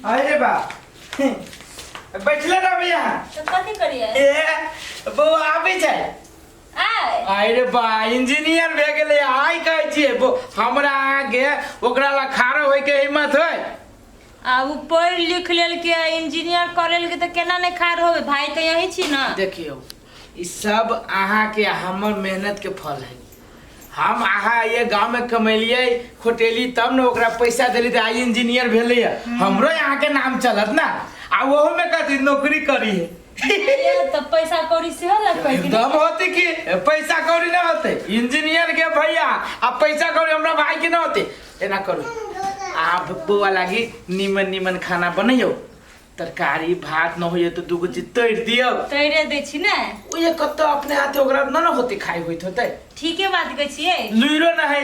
अरे बा बैठले ना भैया तो कथी करिए ए बो आबे छै अरे बा इंजीनियर भे गेले आइ कहै छियै हमरा आगे ओकरा ला खारो होय के हिम्मत होय अब पढ़ लिख लेल के इंजीनियर करे के त केना ने खार होवे भाई तो यही छी ना। देखियो ई सब आहा के हमर मेहनत के फल है। हम आहा ये गांव में कमेलिए खोटेली तब न ओकरा पैसा देली त आई इंजीनियर भेले हमरो यहाँ के नाम चलत ना आ ओहो में कथि नौकरी करी है तो पैसा कौड़ी से होला कोई दम होते कि पैसा कौड़ी ना होते इंजीनियर के भैया अब पैसा कौड़ी हमरा भाई के ना होते एना करू आप बुआ लागी निमन निमन खाना बनैयो तरकारी भात न होइए तो दुगो चीज तैर दियो तैरे दे छी ना ओए कत अपने हाथे ओकरा न न होते खाई होइत होते ठीक है बात कहै छिए लुइरो न है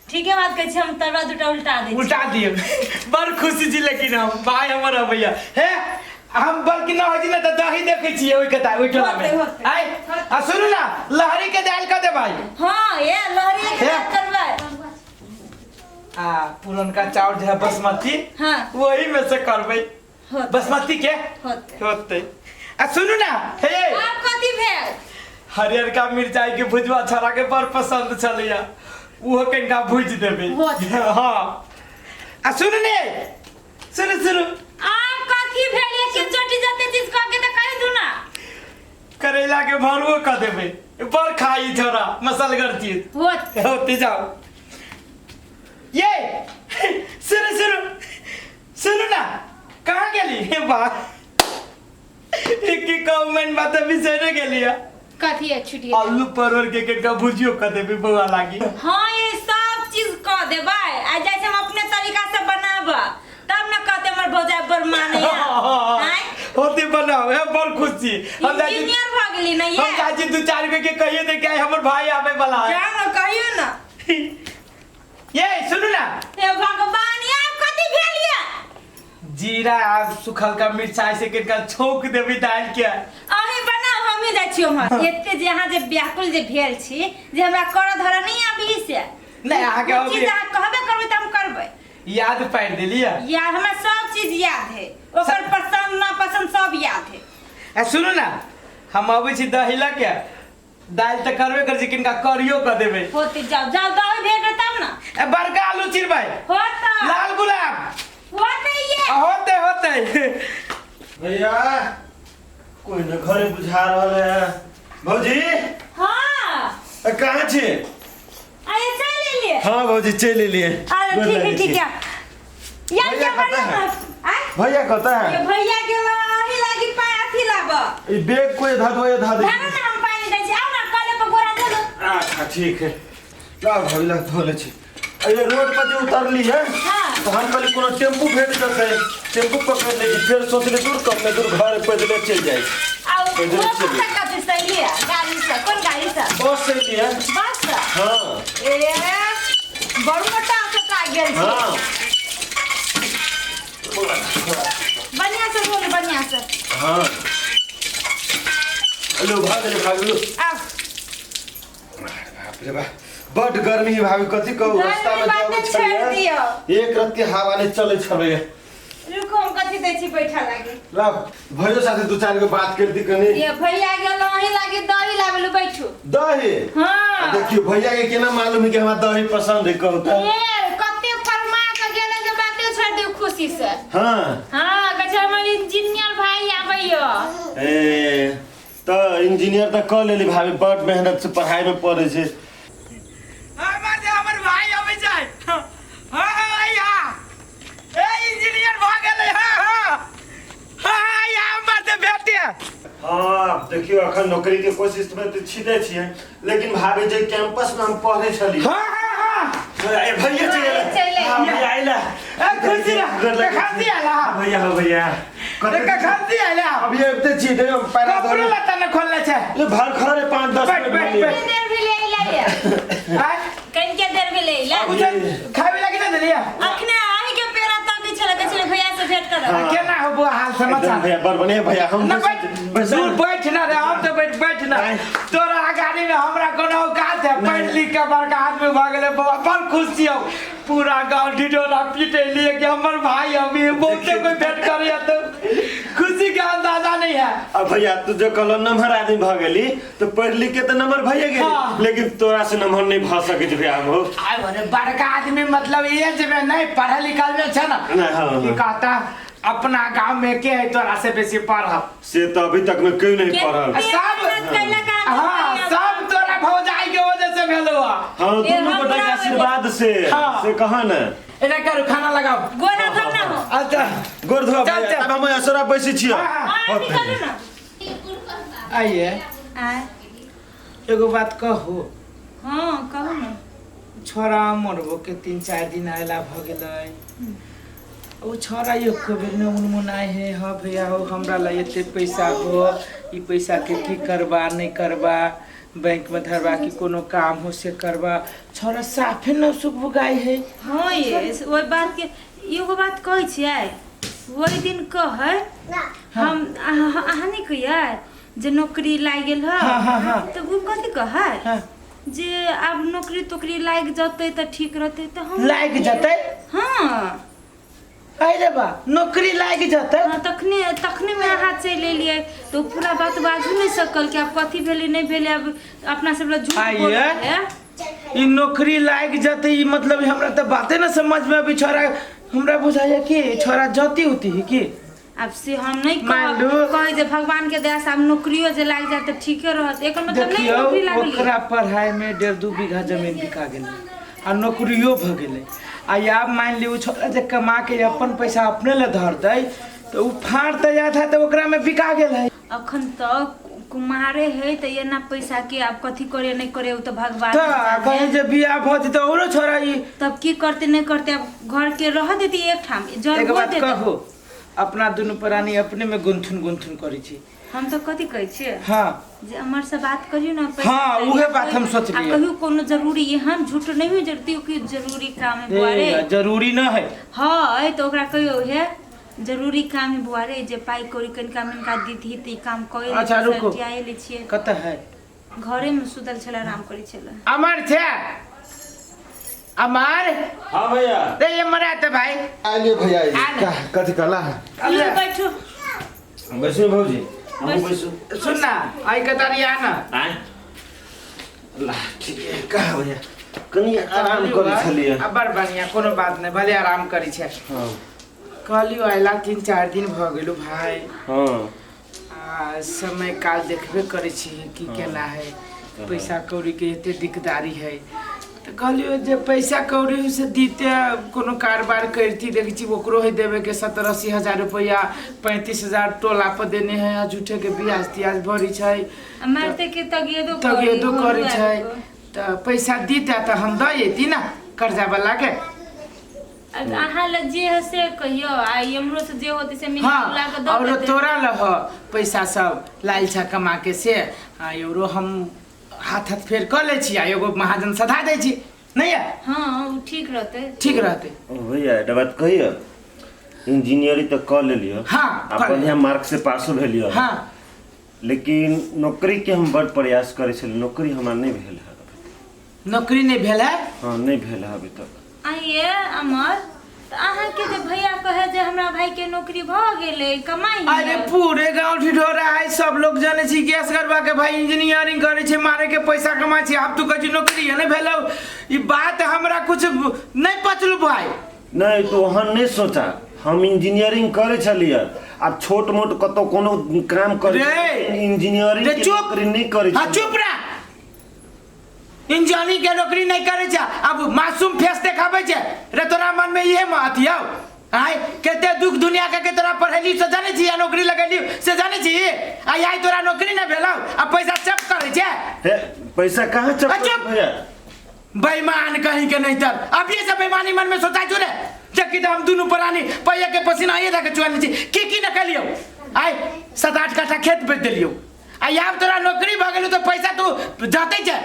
ठीक है बात कहै छी हम तरवा दुटा उल्टा दियो बड़ खुशी छी लेकिन हम भाई हमर भैया हे हम बल्कि न हो जी ना त दही देखै छी ओइ कता ओइ टोला में आइ आ सुनु ना लहरी के दाल क दे भाई हां ये लहरी के दाल करबै आ पुरनका चाउर जे है बासमती हां वही में से करबै बासमती के होते आ सुनु ना हे आप कथि भेल हरियर का मिर्चाई के भुजवा छरा के बड़ पसंद छलिया उहो कनिका भुज देबै हां आ सुनु ने सुनु आप कथि भेल एक चोटी जते चीज कह के त कहि दू ना करेला के भरुओ क देबै बड़ खाई छोरा मसलगर चीज होते जाओ ये सुनु ना कहाँ गेली हे बा एक कमेंट बात बिसरे गेलिया कथि है छुटी आलू परवल के कनिका भुजियो क देबै बउआ लागी हां ये सब चीज क देबै आ जैसे हम अपने तरीका से बनाब तब न कहते हमर भौजाई बर माने हैं होते बनाओ है बड़ खुशी हम इंजीनियर भ गेली न ये हम चाची दू चार के कहिए दे के हमर भाई आवे वाला है क्या न कहियो ना ये सुनु ना हे भगवान ये आप कथि भेलिए जीरा आ सुखल का मिर्चाई से कनिका छौंक देबै दाल के अही बनाओ हमें जाइ छी हम एते जे अहाँ जे व्याकुल जे भेल छी जे हमरा कर धर नहीं आबी से नहीं आगे हो चीज अहाँ कहबे करबै त हम करबै याद पार देलिया यार हमरा सब चीज याद है ओकर पसंद ना पसंद सब याद है आ सुनु ना हम आबै छी दही ल के दाल त करबे कर छी किनका करियो क देबै होते जाओ दही भेट तब ना ए बड़का आलू चिरबै होता लाल गुलाब होते ये होते भैया कोई न घरे बुझा रहल है भौजी हां कहाँ छे आए चल लिए हाँ भौजी चल लिए अरे ठीक है यार भैया क्या कता है आए भैया कता है ये भैया के ही लागी पाए अथी लाब ई बैग कोई धा दो धा दे ना हम पानी दै छी आओ ना कले पर गोरा दे दो अच्छा ठीक है ला भैया धोले छी ये रोड पर जो उतरली है हां तो हम कहली कोनो टेम्पू भेट जते टेम्पू पकड़ ले फिर सोचले दूर कम में दूर घर पैदल चल जाए आओ वो पता का सही लिया गाड़ी से कौन गाड़ी से बस से लिया बस हां ए बड़ मोटा से का गेल छी हां बढ़िया से बोल बढ़िया से हां हेलो भाग लो आ बाप रे बाप बड़ गर्मी है भाभी कथी कहू रास्ता में जाओ छोड़ दियो एक रत्ती हवा ने चले छबे रुको हम कथी दै छी बैठा लागे ला भयो साथे दू चार के बात कर दी कनी ये भैया गेल अही लागे दही लाबेलु बैठू दही हां देखियो भैया के केना मालूम है कि हमरा दही पसंद है कहू त ए कते फरमा के गेले जे बाते छोड़ दियो खुशी से हां हां कछ हमर इंजीनियर भाई आबैयो ए त इंजीनियर त क लेली भाभी बड़ मेहनत से पढ़ाई में पढ़े छे हमर भाई आबै छै हां या ए इंजीनियर भ गेलै हां या हमर त बेटे हां देखियो अखन नौकरी के कोशिश में त छिदे छिए लेकिन भाभी जे कैंपस में हम पढ़े छली हां ए भैया चले हां भैया आइला ए खुशी रे खाती आला भैया हो भैया का खाती आला अभी एते छी दे पैरा धर कपड़ा लता न खोलले छै ले भर खरे 5-10 मिनट कितने देर भी ले लाइए हां कन के देर भी ले ला खावे लागी न देलिया अखने आही के पेरा तक चले भैया से भेंट कर केना हो बुआ हाल समाचार भैया बड़ बने भैया हम दूर बैठ ना रे हम तो बैठ ना तोरा गाड़ी में हमरा कोनो औकात बात है पढ़ लिख के बड़का आदमी भ गेले बाबा बड़ खुशी हो पूरा गांव ढिढोरा पीटे लिए कि हमर भाई अभी बहुते कोई भेंट करे तो खुशी के अंदाजा नहीं है। अब भैया तू जो कहलो नंबर आदमी भ गेली तो पढ़ लिख के तो नंबर भइए गेली हाँ। लेकिन तोरा से नंबर नहीं भ सके छै भैया हो। आय अरे बड़का आदमी मतलब ये जे में नहीं पढ़ल लिखल में छै ना नहीं, हाँ, कि कहता अपना गांव में के है तोरा से बेसी पढ़ब से तो अभी तक में क्यों नहीं पढ़ल। हाँ सब तोरा भौजाई के वजह से भेलो हाँ दोनों गोटा के आशीर्वाद से हाँ। से कहा ना एना करू खाना लगाओ गोरा खाओ ना हो अच्छा गोर धोआ चल, भैया चल। तब हम असरा बैसे छियै। हां निकलू ना आइए आय एगो बात कहू हां कहू ना छोरा मरबो के 3-4 दिन आयला भ गेलै ओ छोरा यो खबर न मुनमुनाय है हाँ भैया हो हमरा ला एते पैसा हो ई पैसा के की करबा नहीं करबा बैंक में धरबा कि कोनो काम हो से करबा छोरा साफे न सुख बुगाई है। हां ये ओइ बात के एगो बात कहै छियै ओइ दिन कहै हम अहाँ नहीं कहियै जे नौकरी लाग गेल ह हाँ। तो वो कथि कहै हाँ। जे अब नौकरी तोकरी लाग जतै त ठीक रहतै त हम लाग जतै हां अरे बा नौकरी लाग जतै हाँ तखने में अहाँ चलि एलियै तो पूरा बात बाजू नहीं सकल कि आप कथी भेलै नहीं भेलै अब अपना सब लोग झूठ बोल आइए। रहे हैं। ई नौकरी लाग जतै ई मतलब हमरा त बाते न समझ में अभी छोरा हमरा बुझाया कि छोरा जती होती है कि अब से हम नहीं मान लो। कहे जे भगवान के दया से अब नौकरियो जे लाग जाए त ठीके रहत एकर मतलब नहीं देखियो नौकरी लागल ओकरा पढ़ाई में 1.5-2 बीघा जमीन बिका गेलै आ नौकरियो भ गेलै आ आब मान ली उ छोरा जे कमा के अपन पैसा अपने ले धर दे तो उ फाड़ तैयार था तो ओकरा में बिका गेल है अखन तक कुमारे है त ये ना पैसा के आप कथी करे नहीं करे उ तो भगवान तो के जाने। कहीं जे बियाह भ जेतै औरो छोरा ई तब की करते नहीं करते अब घर के रह देती एक ठाम एक जरूर बात देते कहू अपना दुनू प्राणी अपने में गुंथुन करै छी। हम तो कथी कहै छियै हाँ जे हमर से बात करियो ना हाँ, उहे बात हम सोचलियै। कहियो कोनो जरूरी एहन झूठ नहीं हो जरूरी कि जरूरी काम है बुआरे जरूरी न है है तो ओकरा कहियो है जरूरी काम है बुआरे जे पाई कौड़ी कनिका मनिका दीदी त ई काम कइले अच्छा, रुको। ले छियै कत है घरे में सुतल छला आराम करै छला अमर थे अमर हाँ भैया रे ये मरा त भाई आइए भैया आना। कथी कहला ले बैठो बैसो भौजी हम बैसो सुन ना आई कतारी आना आय ला ठीक है कहा भैया कनी आराम करै छलिए। अब बड़ बढ़िया कोनो बात नहीं भले आराम करी छै हाँ कहलियो आइला 3-4 दिन भ गेलो भाई हाँ आ समय काल देखबे करे छी कि केना है पैसा कौड़ी के एते दिकदारी है तो कहलियो जे पैसा कौड़ी से दीते कोनो कारोबार करती देखी छी ओकरो है देवे के 70-80 हजार रुपया 35,000 टोला पर देने है आ झूठे के ब्याज तियाज भरी छै मारते के तगियदो करी छै तो पैसा दीते तो हम द एती ना कर्जा वाला के अहाँ ल जे है से कहियो आ हमरो से जे होते से मिला हाँ के और दो तोरा लह पैसा सब लाल छा कमा के से आ एगो हम हाथ फेर कर ले छी आ एगो महाजन सधा दे छी नहीं है हां उ ठीक रहते ठीक रहते ओ भैया एटा बात कहियो इंजीनियरिंग तो कर लेलियो हाँ, आ कर बढ़िया मार्क से पासो भेलियो हाँ लेकिन नौकरी के हम बड़ प्रयास करे छलिए नौकरी हमरा नहीं भेल है नौकरी नहीं भेल है हाँ नहीं भेल है अभी तक आइए अमर तो अहाँ के जे भैया कहे जे हमरा भाई के नौकरी भ गेले कमाई अरे पूरे गांव ढिढोरा है सब लोग जाने छी कि असगरबा के भाई इंजीनियरिंग करे छे मारे के पैसा कमाई छी आप तू कह नौकरी है नहीं भेलो ई बात हमरा कुछ नहीं पचलू भाई नहीं तो हम नहीं सोचा हम इंजीनियरिंग करे छलिए अब छोट मोट कतो कोनो काम करे रे, इंजीनियरिंग रे के चुप। नौकरी नहीं करे हाँ चुप रह इंजीनियरिंग के नौकरी नहीं करे छे अब मासूम फेस देखाबे छे रे तोरा मन में ये मत यौ आय केते दुख दुनिया के तोरा पढ़ेली से जाने छी या नौकरी लगेली से जाने छी आई आई तोरा नौकरी नहीं भेलौ अब पैसा चप करे छे है पैसा कहाँ चप चुप। भैया बेईमान कहीं के नहीं तर अब ये सब बेईमानी मन में सोचा छु रे जबकि हम दोनों प्राणी पैया के पसीना ये जाके चुआ छी की न कलियो आय 7-8 कट्ठा खेत बेच देलियो आई अब तोरा नौकरी भ गेलौ तो पैसा तू जाते छे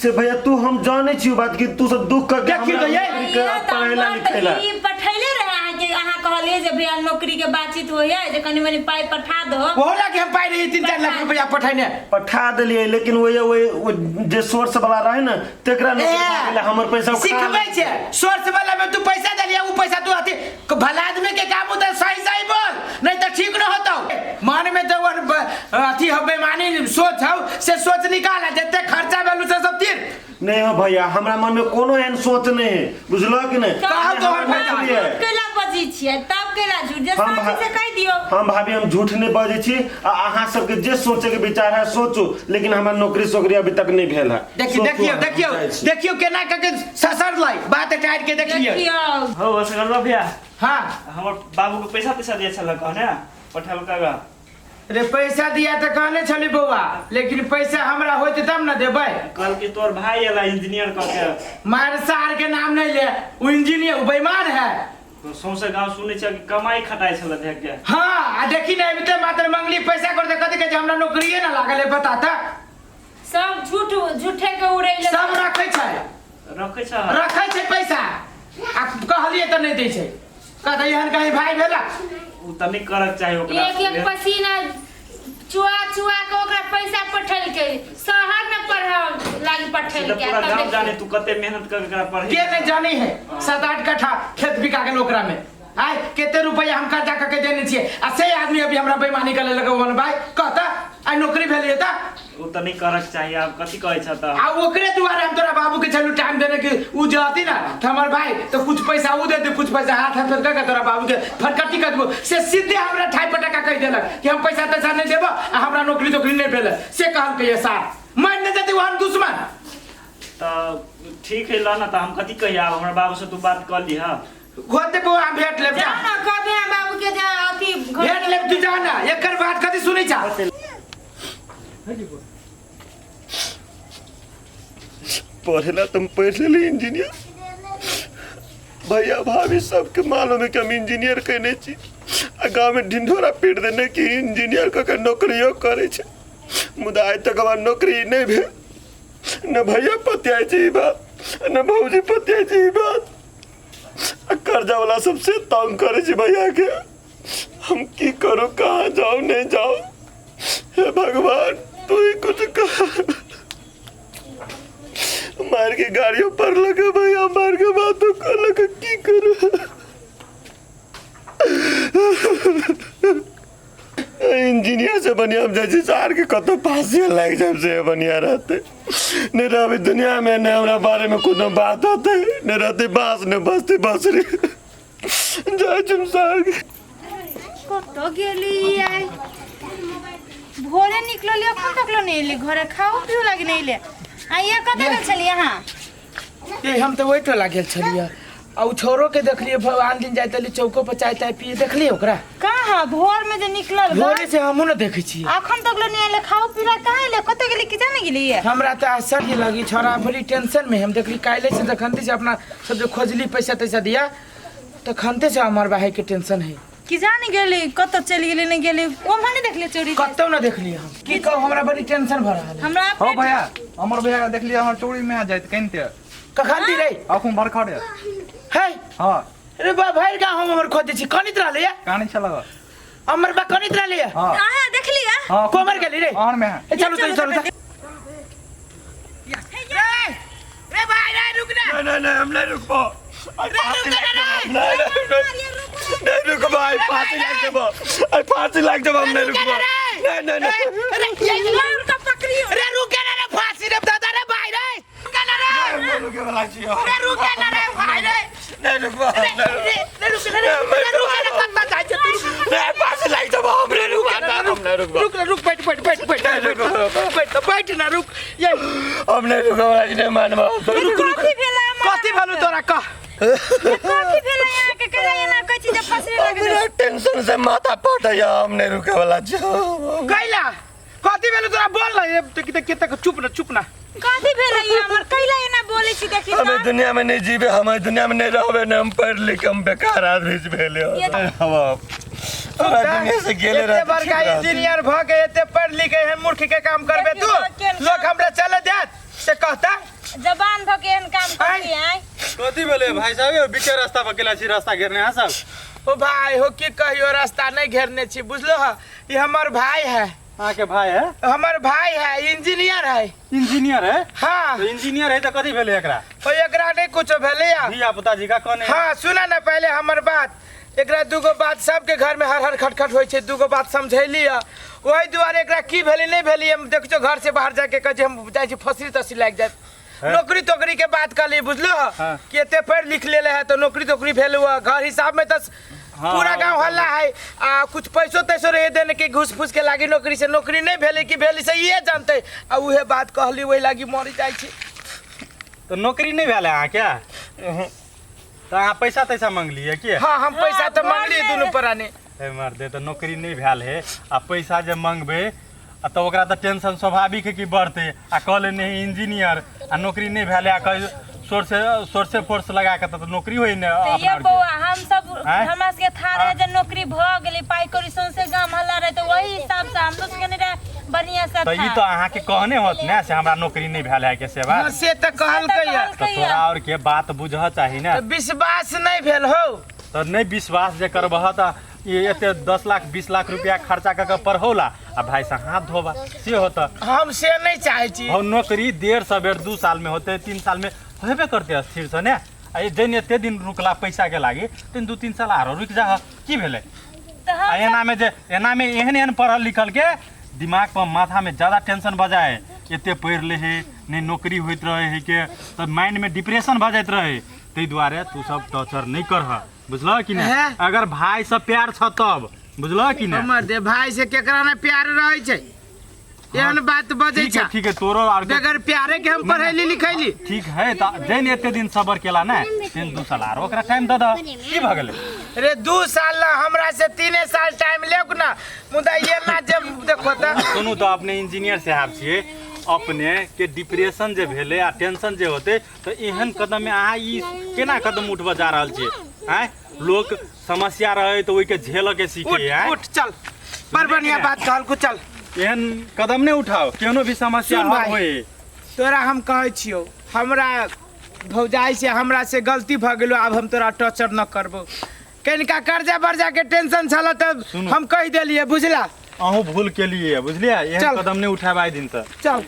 से भैया तू हम जाने छी बात कि तू सब दुख कर देखियो तो ये पढ़ेला लिखेला ई पठैले रहे अहाँ के अहाँ कहलिए जे बेर नौकरी के बातचीत होय है जे कनी मनी पाई पठा दो बोला कि हम पाई रही 3-4 लाख रुपया पठाइने पठा दिलिए लेकिन वो जे सोर्स वाला रहे ना तेकरा नौकरी हमर पैसा सिखबै छै सोर्स वाला में तू पैसा देलिया उ पैसा तू अथी भला आदमी के काम होता सही बोल नहीं तो ठीक न होता मन में तो अथी हो बेईमानी सोच हो से सोच निकाल जते खर्चा भेलु से सब तीर नहीं हो भैया हमरा मन में कोनो एहन सोच नहीं है बुझलो कि नहीं कहा तो केला बजी छियै तब केला झूठ जे साथी से कह दियो हम भाभी हम झूठ नहीं बजे छी आ अहाँ सबके जे सोचे के विचार है सोचू लेकिन हमरा नौकरी अभी तक नहीं भेल है देखियो केना के ससर लाई बात टाइट के देखियो हो असगर भैया हां हमर बाबू को पैसा दिया छल कहने पठाल कागा रे पैसा दिया तो कहने छली बउआ लेकिन पैसा हमरा होते तब न देबै कल के तोर भाई एला इंजीनियर क के मार सार के नाम नहीं ले वो इंजीनियर बेईमान है तो सौसे गांव सुनै छ कि कमाई खटाई छल देख के हां आ देखी नहीं अभी तो मात्र मंगली पैसा कर दे कथि के हमरा नौकरीए ना लागल है बता त सब झूठे के उड़ैले सब रखै छै पैसा आ कहलिए त नहीं दै छै कहत एहन कहीं भाई भेला उ तनी करक चाहि ओकरा एक पसीना चुआ के ओकरा पैसा पठल के शहर में पढ़ाओ लागी पठल के पूरा गांव जाने तू कते मेहनत कर एकरा पढ़े के नहीं जानी है 7-8 कट्ठा खेत बिका गेल ओकरा में आय केते रुपया हम कर्जा करके देने छिए आ से आदमी अभी हमरा बेईमानी करे लगे बोल भाई कहता आई नौकरी भेलिए त उ तनी करक चाहि आब कथि कहै छ त आ ओकरे दुआरे हम तोरा बाबू के चलू टाइम देने के उ जाती ना त हमर भाई तो कुछ पैसा उ दे कुछ पैसा हाथ करके तोरा बाबू के फटकटी कर देबो से सीधे हमरा ठाई पटका कह देलक कि हम पैसा तैसा नहीं देबो आ हमरा नौकरी नहीं भेल से कहल के ये सार मार न देते वहां दुश्मन त ठीक है ल न त हम कथि कहि आब हमरा बाबू से तू बात कर ली हां होते बुआ भेट ले जा ना कबे बाबू के जा अथी भेट ले तू जा ना एकर बात कथि सुनै छ पढ़ेला तुम पढ़ ले इंजीनियर भैया भाभी सबके मालूम है कि हम इंजीनियर कहने छी आ गाँव में ढिंढोरा पीट देने की इंजीनियर के नौकरियों करे छे मुदा आज तक हमार नौकरी नहीं भेल न भैया पतियाई छी बात न भौजी पतियाई छी बात कर्जा वाला सबसे तंग करे छी भैया के हम की करो कहाँ जाओ नहीं जाओ हे भगवान तू ही कुछ कर मार के गाड़ियों पर लगे भैया मार के बातों कर लगे की करो इंजीनियर से बनिया हम जैसे सार के कतो फांसी लग जब से बनिया रहते नहीं रहे दुनिया में न हमरा बारे में कोनो बात होते न रहते बांस न बसते बांसुरी जय चमसार कतो गेली आई भोरे निकलली अखन तक नहीं ले घरे खाओ पियो लागी नहीं ले आइया कते गेल छली यहां ए हम तो वही टोला गेल छलिए आ छोरो के देखलिए भगवान दिन जाय तली चौको पर चाय ताय पिए देखलिए ओकरा कहां भोर में जे निकलल भोरे से हमहु न देखै छी अखन तक नहीं ले खाओ पिला काहे ले कते गेली कि जाने गेली हमरा त आश्चर्य लगी छोरा बड़ी टेंशन में हम देखली काइले से देखंती से अपना सब जो खोजली पैसा तैसा दिया तो खनते से हमर भाई के टेंशन है कि जाने गेली कत चली गेली नहीं गेली ओम्हा नहीं देखले चोरी कतौ न देखली हम की कहू हमरा बड़ी टेंशन भ रहल है हमरा हो भैया हमर भैया देखलिए हमर चोरी में आ जाइत कनते कखन दी रे अखुन बरखा रे है हां अरे बा भाई का हम हमर खोजे छी कनित रहले या कहानी छला हमर बा कनित रहले या हां आहा देखली हां कोमर गेली रे आन में ए चलो चलो रे भाई रे रुक ना नहीं हम नहीं रुक पाओ नहीं रुक भाई फांसी लग जब आई फांसी लग जब हम नहीं रुक पाओ नहीं अरे ये लोग का पकड़ियो रे रुक ना रे फांसी रे दादा रे भाई रे रुक ना रे रुक वाला छी रे रुक ना रे भाई रे नहीं रुक पाओ रे रुक ना कत्ता जाय छ तू नहीं फांसी लग जब हम नहीं रुक हम नहीं रुक रुक रुक बैठ ना रुक ये हम नहीं रुक वाला छी नहीं मानबो कथि भेलु तोरा कह कथि भेला यहाँ के कला ना कछि जे फसरे लगे मेरा टेंशन से माथा फटया हम नहीं रुके वाला छी कैला कथि भेलु तोरा बोल ना ये तक चुप ना कथि भेला ये हमर कैला ना बोले छी देखि हमें दुनिया में नहीं जीवे हमें दुनिया में नहीं रहबे न हम पढ़ लिख हम बेकार आदमी भेले हम पूरा दुनिया से गेले रहते बड़का इंजीनियर भ के एते पढ़ लिख है मूर्ख के काम करबे तू लोग हमरा चले देत से कहता जबान भ के एहन काम करती है कथि भेले भाई साहब बीचे रास्ता पर गेला छी रास्ता घेरने हां सब ओ भाई हो की कहियो रास्ता नहीं घेरने छी बुझलो ह ये हमर भाई है। अहाँके भाई है? हमर भाई है इंजीनियर है। इंजीनियर है? हाँ तो इंजीनियर है तो कथी भेले एकरा? ओ एकरा नहीं कुछो भेले या। धिया पुता जी का कने? हाँ सुना ना पहले हमर बात। एकरा दूगो बात सबके घर में हर हर खटखट होइ छै, दूगो बात समझैली है। वही दुआरे एकरा की भेली नहीं भेली हम देखियो घर से बाहर जाके कहे हम जाय छी फसरी तसरी लाग जात। नौकरी तोकरी के बात कर ली बुझलो हाँ। कि एते पढ़ लिख लेले है तो नौकरी तोकरी भेल हुआ घर हिसाब में तो पूरा गांव हल्ला है। कुछ पैसो तैसो रहे देने के घुस फूस के लागी नौकरी से नौकरी नहीं भेले कि भेली से ये जानते आ उहे बात कहली वही लागी मर जाय छी। तो नौकरी नहीं भेले अहाँ क्या? तो अहाँ पैसा तैसा मांगलिए कि? हाँ हम पैसा तो मांगली दोनों पराने। ए मर्दे तो नौकरी नहीं भेल है आ पैसा जे मांगबे तो ओकरा तो टेंशन स्वाभाविक है कि बढ़ते आ कहले नहीं इंजीनियर आ नौकरी नहीं भेले आ कह सोर्से फोर्स लगा के तो नौकरी होई ने तो ये बउआ हम सब आँय? हमरा के था रहे जे नौकरी भ गेली पाई करी सौंसे गांव हल्ला रहे तो वही हिसाब से हम लोग के नहीं रहे बढ़िया से तो ई तो अहाँ के कहने होत ने से हमरा नौकरी नहीं भेल है के सेवा। हाँ, से तो कहल कहिया तो तोरा और के बात बुझह चाही ना। विश्वास नहीं भेल हो तो नहीं विश्वास जे करबह तो ये एते 10 लाख 20 लाख रुपया खर्चा कर पढ़ौला आ भाई से हाथ धोबा से होता। हम से नहीं चाहे छी। और नौकरी देर सवेर 2 साल में होते 3 साल में होबे करते स्थिर से ने। आ जन एते दिन रुकला पैसा के लागी 2-3 साल आरो रुक जा की भेले। आ एना में एहन पढ़ल लिखल के दिमाग पर माथा में ज्यादा टेंशन बजाए एते पढ़ ले है नहीं नौकरी होइत रहे है के तो माइंड में डिप्रेशन भ जाइत रहे तै दुआरे तू सब टॉर्चर नहीं करह बुझल कि नहीं। अगर भाई से प्यार छ तब बुझल कि नहीं। हमर दे भाई से केकरा ने प्यार रहे छै एहन बात बजे छै। ठीक है तोरो और बगैर प्यारे के हम पढ़ैली लिखैली। ठीक है त जैन एते दिन सबर केला ना 2 साल आरो ओकरा टाइम द की भ गेलै। रे 2 साल ना हमरा से 3 साल टाइम लेक ना मुदा ये ना जब देखो त सुनू तो अपने इंजीनियर साहब छिए अपने के डिप्रेशन जे भेले आ टेंशन जे होते तो एहन कदम में अहाँ ई केना कदम उठब जा रहल छी हैं। लोग समस्या रहे तो ओइ के झेल के सीखे हैं। उठ चल पर बढ़िया बात कहल को चल एहन कदम नहीं उठाओ केनो भी समस्या सुन भाई, होए। तोरा हम कहै छियो हमरा भौजाई से हमरा से गलती भ गेलो अब हम तोरा टॉर्चर न करबो। कनिका कर्जा बर्जा के टेंशन छल त हम कह देलिए बुझला। अहूँ भूल के लिए बुझलिए एहन चल। कदम नहीं उठाबा दिन से। चल